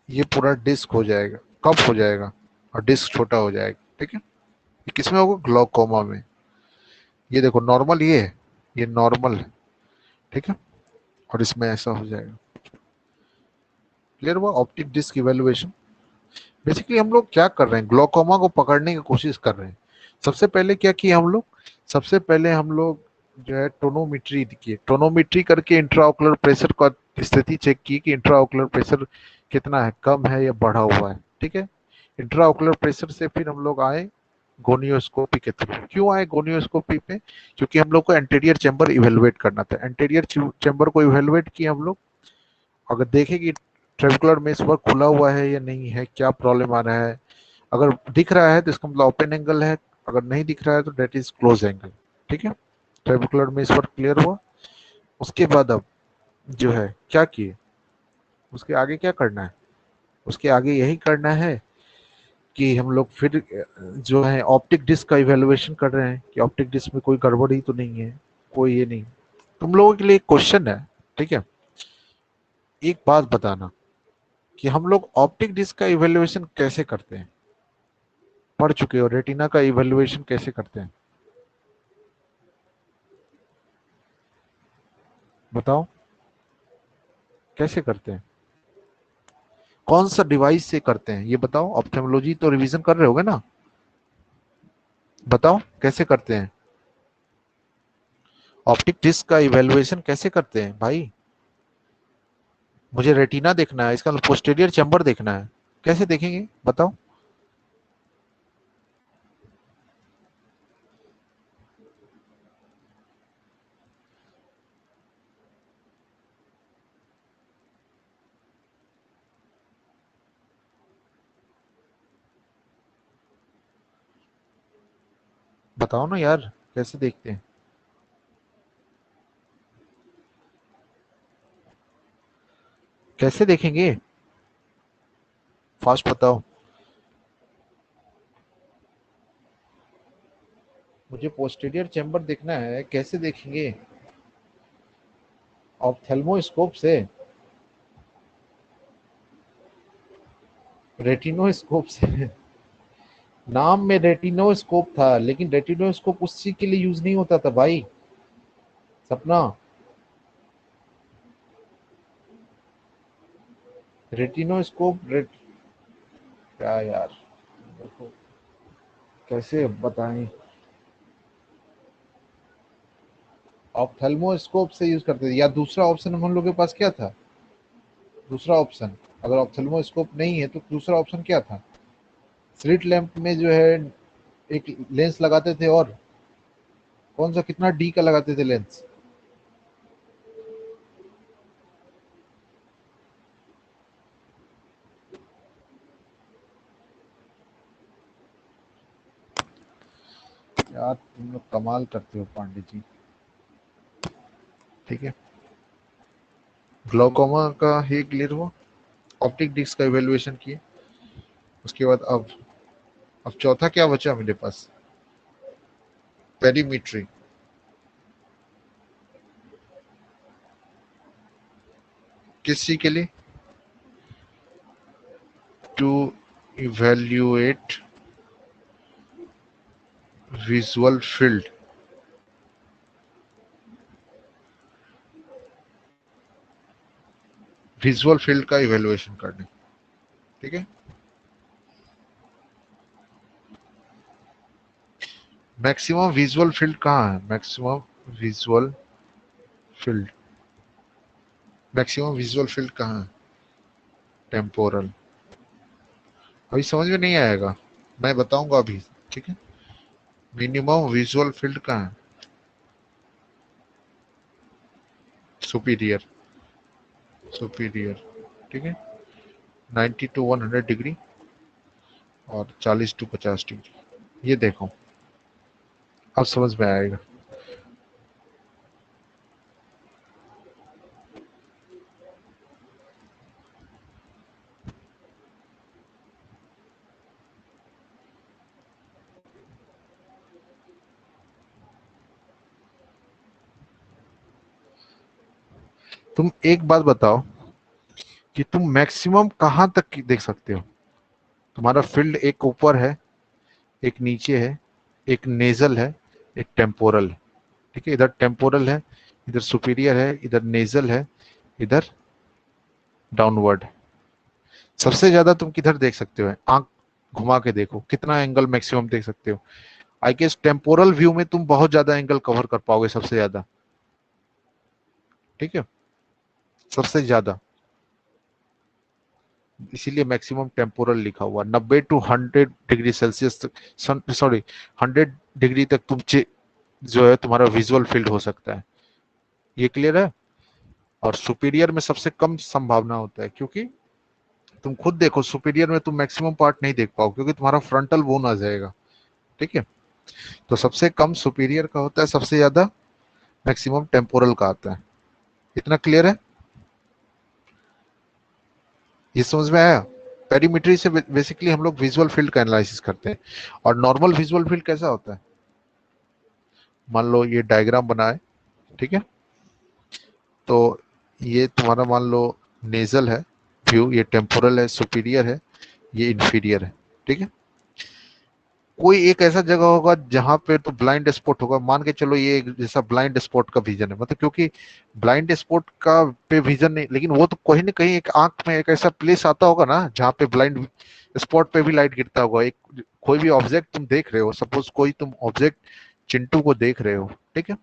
ये पूरा डिस्क हो जाएगा, कप हो जाएगा, और डिस्क छोटा हो जाएगा। ठीक है, ये किसमें होगा, ग्लोकोमा में। ये देखो नॉर्मल ये है, ये नॉर्मल है। ठीक है, और इसमें ऐसा हो जाएगा। क्लियर हुआ ऑप्टिक डिस्क इवेल्युएशन। बेसिकली हम लोग क्या कर रहे हैं, ग्लोकोमा को पकड़ने की कोशिश कर रहे हैं। सबसे पहले क्या किया हम लोग, सबसे पहले हम लोग जो है टोनोमेट्री किए, टोनोमेट्री करके इंट्राओकुलर प्रेशर का स्थिति चेक की कि इंट्राओकुलर प्रेशर कितना है, कम है या बढ़ा हुआ है। ठीक है, इंट्राओकुलर प्रेशर से फिर हम लोग आए गोनियोस्कोपी के थ्रू। क्यों आए गोनियोस्कोपी पे, क्योंकि हम लोग को एंटीरियर चैम्बर इवेलुएट करना था। एंटीरियर चैम्बर को इवेलुएट किए हम लोग, अगर देखें कि ट्रेविकुलर में इस वक्त खुला हुआ है या नहीं है, क्या प्रॉब्लम आ रहा है। अगर दिख रहा है तो इसका मतलब ओपन एंगल है, अगर नहीं दिख रहा है तो डेट इज क्लोज एंगल। ठीक है, ट्रेविकुलर में इस वक्त क्लियर हुआ। उसके बाद अब जो है क्या किए, उसके आगे क्या करना है, उसके आगे यही करना है कि हम लोग फिर जो है ऑप्टिक डिस्क का इवेलुएशन कर रहे हैं कि ऑप्टिक डिस्क में कोई गड़बड़ी तो नहीं है, कोई ये नहीं। तुम लोगों के लिए क्वेश्चन है। ठीक है, एक बात बताना कि हम लोग ऑप्टिक डिस्क का इवेल्युएशन कैसे करते हैं, पढ़ चुके हो रेटिना का इवेल्युएशन कैसे करते हैं, बताओ कैसे करते हैं, कौन सा डिवाइस से करते हैं ये बताओ। ऑप्थेल्मोलॉजी तो रिवीजन कर रहे होगे ना, बताओ कैसे करते हैं। ऑप्टिक डिस्क का इवेल्युएशन कैसे करते हैं भाई। मुझे रेटिना देखना है, इसका पोस्टीरियर चैम्बर देखना है, कैसे देखेंगे बताओ। बताओ ना यार, कैसे देखते हैं, कैसे देखेंगे, फास्ट बताओ। मुझे पोस्टीरियर चैम्बर देखना है, कैसे देखेंगे। ऑप्थेल्मोस्कोप से, रेटिनोस्कोप से। नाम में रेटिनोस्कोप था, लेकिन रेटिनोस्कोप उस चीज के लिए यूज नहीं होता था भाई। सपना, रेटिनोस्कोप क्या यार, देखो कैसे बताएं। ऑप्थेल्मोस्कोप से यूज करते थे, या दूसरा ऑप्शन हम लोग के पास क्या था। दूसरा ऑप्शन, अगर ऑप्थेल्मोस्कोप नहीं है तो दूसरा ऑप्शन क्या था। स्लिट लैंप में जो है एक लेंस लगाते थे, और कौन सा कितना डी का लगाते थे लेंस। यार तुम लोग कमाल करते हो पांडे जी। ठीक है, ग्लाउकोमा का ही क्लियर हुआ, ऑप्टिक डिस्क का इवेल्युएशन किए। उसके बाद अब चौथा क्या बचा मेरे पास, पेरीमीट्री। किस चीज के लिए, to evaluate visual field. Visual field का इवेल्युएशन करने, ठीक है। मैक्सिमम विजुअल फील्ड कहाँ है, maximum visual field, maximum visual field कहाँ है, टेम्पोरल। अभी समझ में नहीं आएगा, मैं बताऊंगा अभी, ठीक है। मिनिमम विजुअल फील्ड कहाँ है, सुपीरियर, सुपीरियर, ठीक है। 90 टू 100 डिग्री और 40 टू 50 डिग्री, ये देखो, अब समझ में आएगा। तुम एक बात बताओ कि तुम मैक्सिमम कहाँ तक देख सकते हो। तुम्हारा फील्ड एक ऊपर है, एक नीचे है, एक नेजल है, एक टेम्पोरल है, ठीक है। इधर टेम्पोरल है, इधर सुपीरियर है, इधर नेजल है, इधर डाउनवर्ड। सबसे ज्यादा तुम किधर देख सकते हो, आंख घुमा के देखो कितना एंगल मैक्सिमम देख सकते हो। आई गेस टेम्पोरल व्यू में तुम बहुत ज्यादा एंगल कवर कर पाओगे सबसे ज्यादा, ठीक है, सबसे ज्यादा। इसीलिए मैक्सिमम टेम्पोरल लिखा हुआ, 90 टू 100 डिग्री सेल्सियस तक, सॉरी 100 डिग्री तक तुम जो है तुम्हारा विजुअल फील्ड हो सकता है। ये क्लियर है। और सुपीरियर में सबसे कम संभावना होता है, क्योंकि तुम खुद देखो सुपीरियर में तुम मैक्सिमम पार्ट नहीं देख पाओ, क्योंकि तुम्हारा फ्रंटल बोन आ जाएगा, ठीक है। तो सबसे कम सुपीरियर का होता है, सबसे ज्यादा मैक्सिमम टेम्पोरल का आता है। इतना क्लियर है, ये समझ में आया। पेरीमेट्री से बेसिकली हम लोग विजुअल फील्ड का एनालिसिस करते हैं। और नॉर्मल विजुअल फील्ड कैसा होता है, मान लो ये डायग्राम बना है, ठीक है। तो ये तुम्हारा मान लो नेजल है व्यू, ये टेम्पोरल है, सुपीरियर है, ये इंफीरियर है, ठीक है। कोई एक ऐसा जगह होगा जहां पे तो ब्लाइंड स्पॉट होगा, मान के चलो ये एक जैसा ब्लाइंड स्पॉट का विजन है, मतलब क्योंकि ब्लाइंड स्पॉट का पे विजन नहीं, लेकिन वो तो कहीं ना कहीं एक आंख में एक ऐसा प्लेस आता होगा ना जहाँ पे ब्लाइंड स्पॉट पे भी लाइट गिरता होगा। एक कोई भी ऑब्जेक्ट तुम देख रहे हो, सपोज कोई तुम ऑब्जेक्ट चिंटू को देख रहे हो, ठीक है,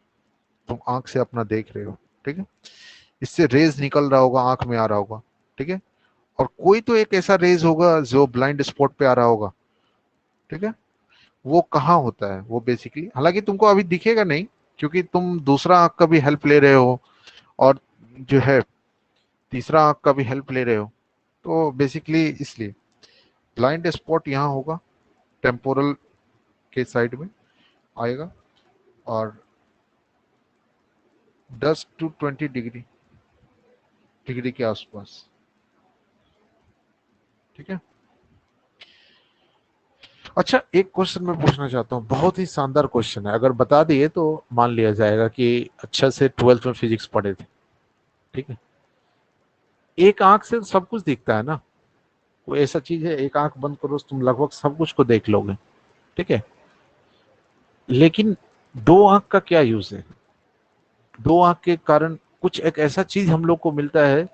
तुम आंख से अपना देख रहे हो, ठीक है, इससे रेज निकल रहा होगा, आंख में आ रहा होगा, ठीक है, और कोई तो एक ऐसा रेज होगा जो ब्लाइंड स्पॉट पे आ रहा होगा, ठीक है। वो कहाँ होता है वो बेसिकली, हालांकि तुमको अभी दिखेगा नहीं क्योंकि तुम दूसरा आंख का भी हेल्प ले रहे हो, और जो है तीसरा आंख का भी हेल्प ले रहे हो, तो बेसिकली इसलिए ब्लाइंड स्पॉट यहाँ होगा, टेम्पोरल के साइड में आएगा, और 10 to 20 डिग्री के आसपास, ठीक है। अच्छा, एक क्वेश्चन मैं पूछना चाहता हूँ, बहुत ही शानदार क्वेश्चन है, अगर बता दिए तो मान लिया जाएगा कि अच्छा से 12th में फिजिक्स पढ़े थे, ठीक है। एक आंख से सब कुछ दिखता है ना, कोई ऐसा चीज है एक आंख बंद करो तुम लगभग सब कुछ को देख लोगे, ठीक है, लेकिन दो आंख का क्या यूज है? दो आंख के कारण कुछ एक ऐसा चीज हम लोग को मिलता है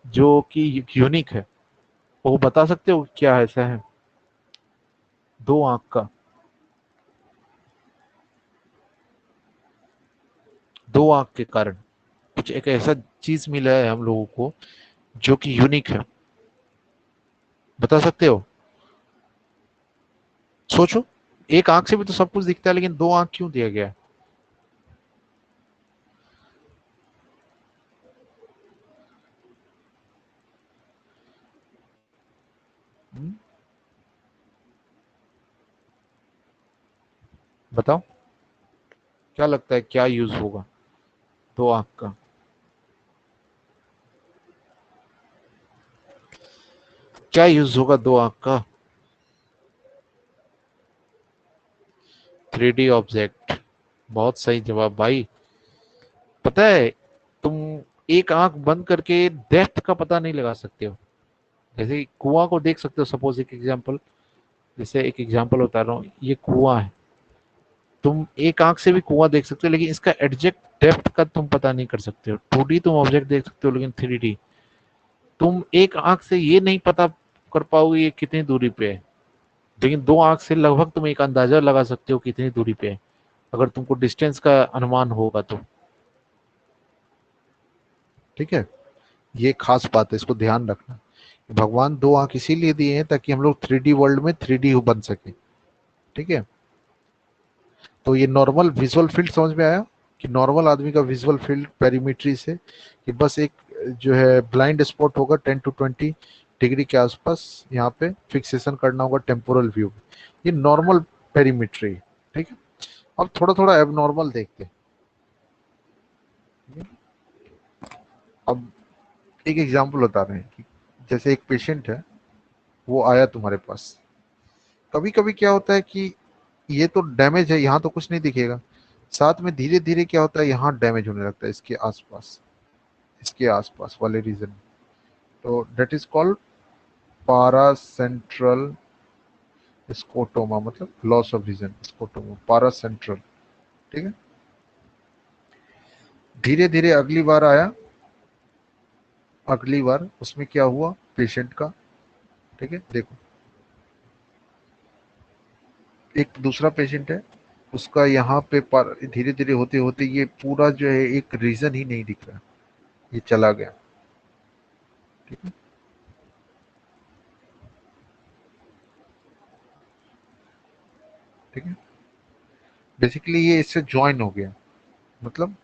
जो कि यूनिक है, वो बता सकते हो क्या ऐसा है दो आंख का? दो आंख के कारण कुछ एक ऐसा चीज मिला है हम लोगों को जो कि यूनिक है, बता सकते हो? सोचो, एक आंख से भी तो सब कुछ दिखता है, लेकिन दो आंख क्यों दिया गया है? हम्म, बताओ, क्या लगता है क्या यूज होगा दो आंख का? क्या यूज होगा दो आंख का? 3D ऑब्जेक्ट, बहुत सही जवाब भाई। पता है, तुम एक आंख बंद करके डेप्थ का पता नहीं लगा सकते हो, जैसे कुआं को देख सकते हो, सपोज एक एग्जांपल, जैसे एक एग्जांपल बता रहा हूँ, ये कुआं है, तुम एक आंख से भी कुआं देख सकते हो, लेकिन इसका एग्जैक्ट डेप्थ का तुम पता नहीं कर सकते हो। 2D तुम ऑब्जेक्ट देख सकते हो, लेकिन 3D तुम एक आंख से ये नहीं पता कर पाओगे ये कितनी दूरी पे है, लेकिन दो आंख से लगभग तुम एक अंदाजा लगा सकते हो कितनी दूरी पे है, अगर तुमको डिस्टेंस का अनुमान होगा तो, ठीक है। ये खास बात है, इसको ध्यान रखना। भगवान दो आंख इसीलिए दिए हैं ताकि हम लोग 3D वर्ल्ड में 3D बन सके, ठीक है। तो ये नॉर्मल विजुअल फील्ड समझ में आया कि नॉर्मल आदमी का विजुअल फील्ड पेरीमीट्री से कि बस एक जो है ब्लाइंड स्पॉट होगा 10 to 20 डिग्री के आसपास, यहाँ पे फिक्सेशन करना होगा टेम्पोरल व्यू। ये नॉर्मल पेरीमीट्री, ठीक है। अब थोड़ा थोड़ा एबनॉर्मल देखते हैं। अब एक एग्जांपल बता रहे हैं कि जैसे एक पेशेंट है, वो आया तुम्हारे पास, कभी कभी क्या होता है कि ये तो डैमेज है, यहाँ तो कुछ नहीं दिखेगा, साथ में धीरे धीरे क्या होता है यहाँ डैमेज होने लगता है इसके आसपास, इसके आसपास वाले रीजन। तो डेट इज कॉल्ड पारा सेंट्रल स्कोटोमा, मतलब लॉस ऑफ विजन स्कोटोमा, पारा सेंट्रल, ठीक है। धीरे धीरे अगली बार आया, अगली बार उसमें क्या हुआ पेशेंट का, ठीक है, देखो एक दूसरा पेशेंट है, उसका यहाँ पे धीरे धीरे होते होते ये पूरा जो है एक रीजन ही नहीं दिख रहा, ये चला गया, ठीक है, ठीक है। बेसिकली ये इससे ज्वाइन हो गया, मतलब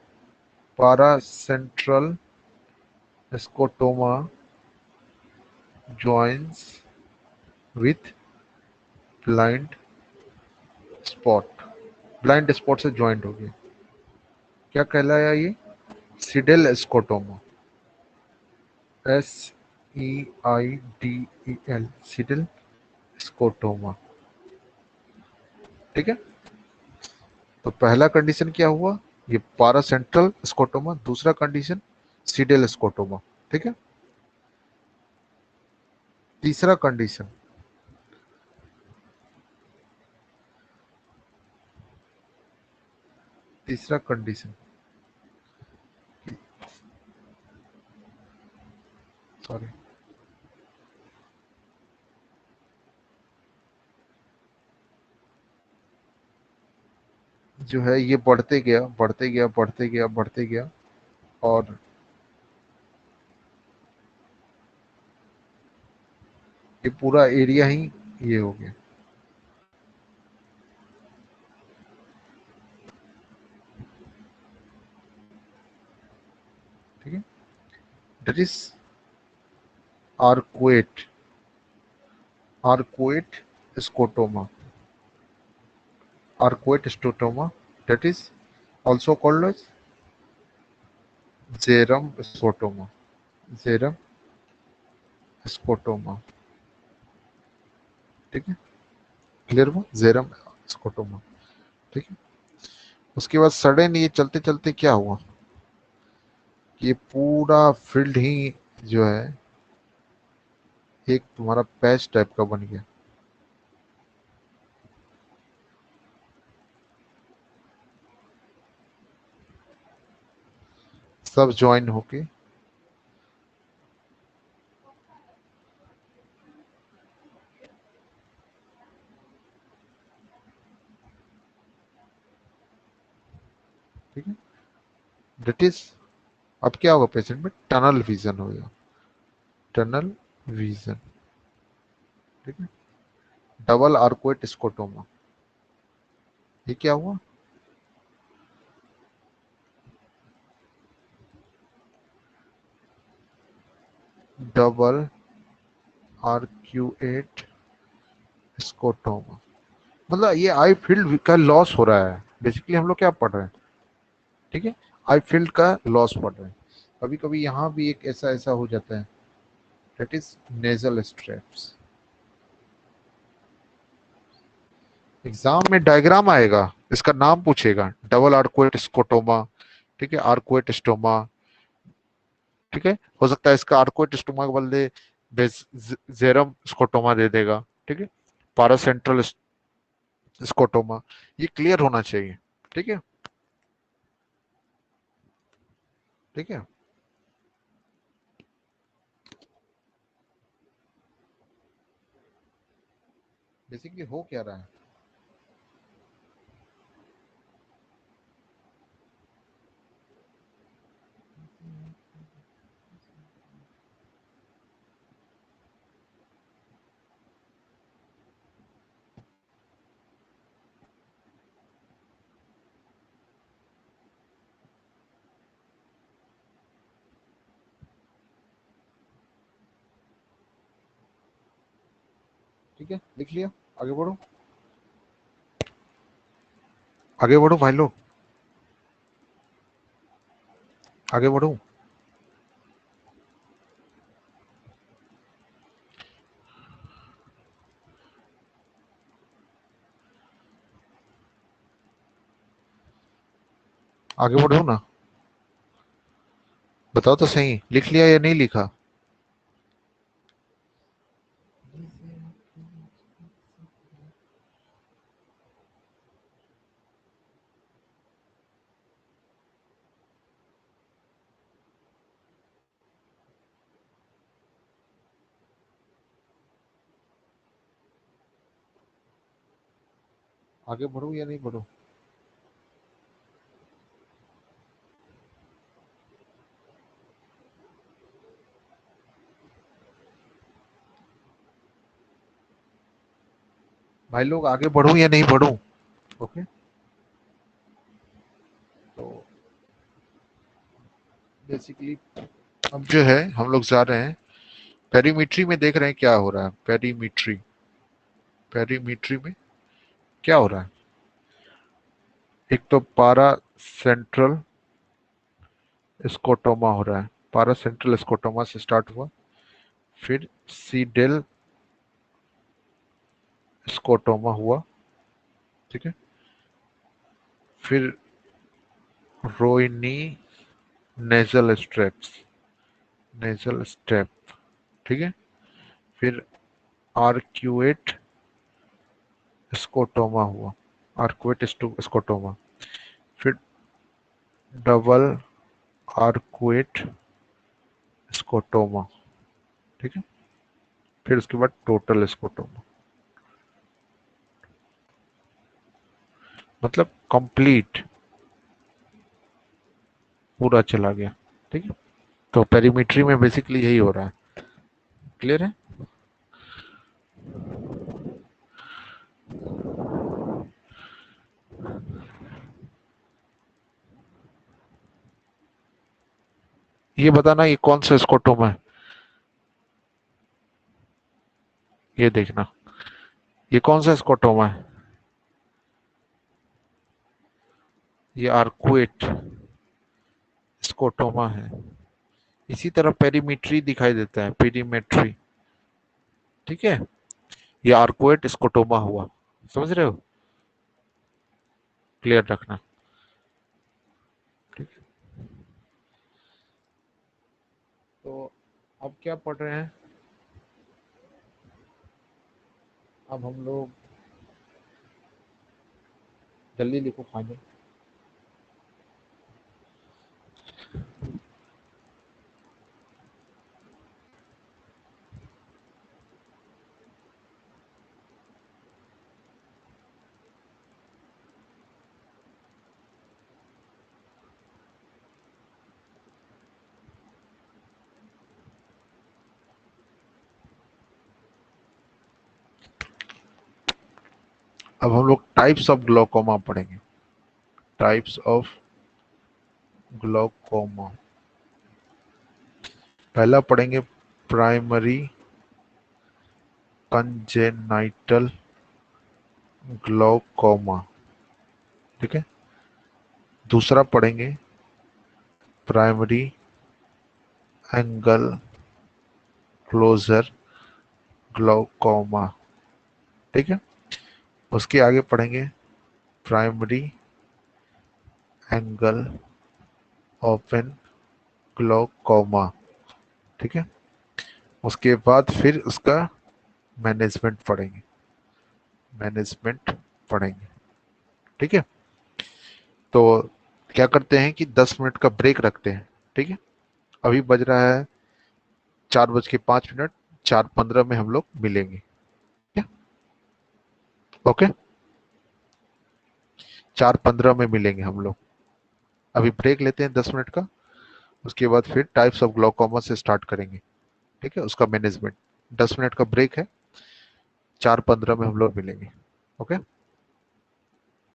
पारा central scotoma joins with blind spot, blind spot से ज्वाइंट हो गया, क्या कहलाया ये? सिडेल स्कोटोमा, SEIDEL, सिडेल स्कोटोमा, ठीक है। तो पहला कंडीशन क्या हुआ, ये पारा सेंट्रल स्कोटोमा, दूसरा कंडीशन सिडेल स्कोटोमा, ठीक है। तीसरा कंडीशन तीसरा कंडीशन, सॉरी, जो है ये बढ़ते गया बढ़ते गया बढ़ते गया बढ़ते गया, और ये पूरा एरिया ही ये हो गया। ठीक है, that is arcuate, arcuate scotoma, arcuate stotoma, that is also called as Xerum scotoma, Xerum scotoma। ठीक है, क्लियर हुआ, Xerum scotoma। ठीक है, उसके बाद सडन ये चलते चलते क्या हुआ, ये पूरा फील्ड ही जो है एक तुम्हारा पैच टाइप का बन गया, सब ज्वाइन होके। ठीक है, दैट इज, अब क्या होगा पेशेंट में, टनल विजन होगा, टनल विजन। ठीक है, डबल आर्कुएट स्कोटोमा, ये क्या हुआ, डबल आर्क्यूएट स्कोटोमा, मतलब ये आई फील्ड का लॉस हो रहा है, बेसिकली हम लोग क्या पढ़ रहे हैं। ठीक है, आई फील्ड का लॉस पढ़ रहे हैं। कभी कभी यहाँ भी एक ऐसा ऐसा हो जाता है, that is nasal straps. Exam में डायग्राम आएगा, इसका नाम पूछेगा, डबल आर्कुएट स्कोटोमा, ठीक है, आर्कुएट स्टोमा। ठीक है, हो सकता है इसका आर्कुएट स्टोमा के बदले जेरम स्कोटोमा दे देगा। ठीक है, पारासेंट्रल स्कोटोमा, ये क्लियर होना चाहिए। ठीक है, ठीक है, बेसिकली हो क्या रहा है। ठीक है, लिख लिया, आगे बढ़ो, आगे बढ़ो भाई लोग, आगे बढ़ो, आगे बढ़ो ना, बताओ तो सही, लिख लिया या नहीं लिखा। आगे बढ़ो या नहीं बढ़ो। भाई लोग आगे बढ़ो या नहीं बढ़ो। ओके, तो बेसिकली अब जो है हम लोग जा रहे हैं पेरीमेट्री में, देख रहे हैं क्या हो रहा है पेरीमेट्री, पेरीमेट्री में क्या हो रहा है। एक तो पारा सेंट्रल स्कोटोमा हो रहा है, पारा सेंट्रल स्कोटोमा से स्टार्ट हुआ, फिर सीडेल स्कोटोमा हुआ। ठीक है, फिर रोइनी नेजल स्ट्रेप्स, नेजल स्ट्रेप। ठीक है, फिर आर्क्यूएट स्कोटोमा हुआ, आर्क्यूएट स्कोटोमा, फिर डबल आर्कुएट स्कोटोमा, ठीक है। फिर उसके बाद टोटल स्कोटोमा, मतलब कंप्लीट, पूरा चला गया, ठीक है। तो पेरीमेट्री में बेसिकली यही हो रहा है। क्लियर है? ये बताना ये कौन सा स्कोटोमा है, ये देखना, ये कौन सा स्कोटोमा है। ये आर्कुएट स्कोटोमा है। इसी तरह पेरीमेट्री दिखाई देता है, पेरीमेट्री, ठीक है। ये आर्कुएट स्कोटोमा हुआ, समझ रहे हो? क्लियर रखना, ठीक है। तो अब क्या पढ़ रहे हैं? अब हम लोग जल्दी लिखो फाइनल। अब हम लोग टाइप्स ऑफ ग्लोकोमा पढ़ेंगे। टाइप्स ऑफ ग्लोकोमा, पहला पढ़ेंगे प्राइमरी कंजेनाइटल ग्लोकोमा, ठीक है। दूसरा पढ़ेंगे प्राइमरी एंगल क्लोजर ग्लोकोमा, ठीक है। उसके आगे पढ़ेंगे प्राइमरी एंगल ओपन ग्लोकोमा, ठीक है। उसके बाद फिर उसका मैनेजमेंट पढ़ेंगे, मैनेजमेंट पढ़ेंगे, ठीक है। तो क्या करते हैं कि 10 मिनट का ब्रेक रखते हैं, ठीक है। अभी बज रहा है 4:05, 4:15 में हम लोग मिलेंगे, ठीक है? ओके, 4:15 में मिलेंगे हम लोग। अभी ब्रेक लेते हैं 10 मिनट का, उसके बाद फिर टाइप्स ऑफ ग्लाइकोमा से स्टार्ट करेंगे, ठीक है, उसका मैनेजमेंट। 10 मिनट का ब्रेक है, 4:15 में हम लोग मिलेंगे। ओके।